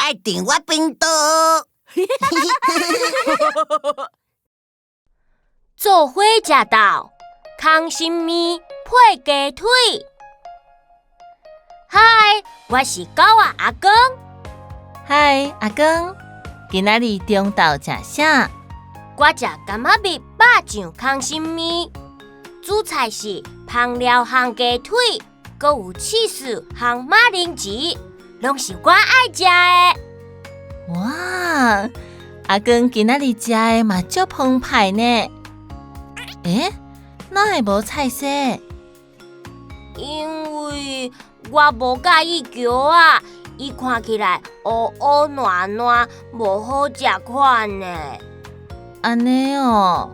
爱订我频道。做伙食到康心面配鸡腿。嗨，我是狗仔阿公。嗨，阿公，今仔日中昼食啥？我食柑仔蜜肉酱康心面，主菜是香料烘鸡腿，阁有起司烘马铃薯，拢是我爱食的。哇，阿公今仔日食的嘛足澎湃呢。哪会无菜色？因为我无介意桥仔，伊看起来乌乌烂烂，无好食款呢。安尼哦，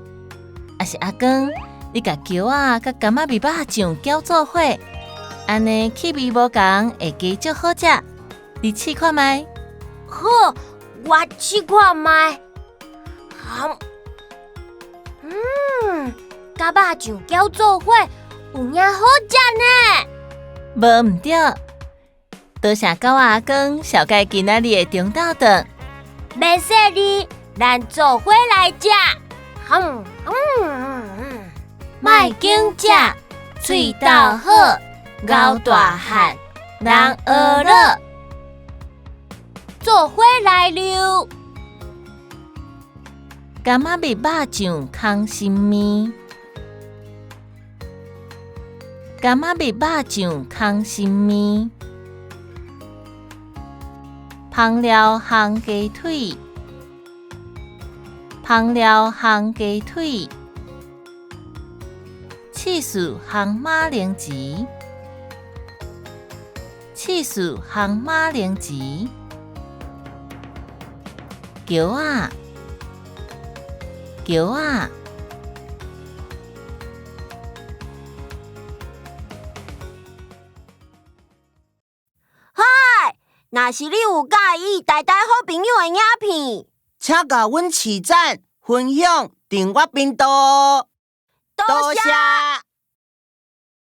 也是阿公，你甲桥仔甲柑仔蜜肉酱搅做伙，安尼气味无同，会加足好食。你试看觅。好，我试看觅。甲肉酱搅做伙，有影好食呢。无毋对，多谢狗仔阿公小解今仔日的中昼顿。袂说你，咱做伙来食。莫紧食，喙斗好，咬大汉，人学乐。做伙来溜。柑仔蜜肉酱康心面，柑仔蜜肉酱康心面，香料烘鸡腿，香料烘鸡腿，起司烘马铃薯，起司烘马铃薯，桥仔。桥仔，嗨，若是你有介意台好朋友的影片，请甲阮市赞分享订我频道。多谢。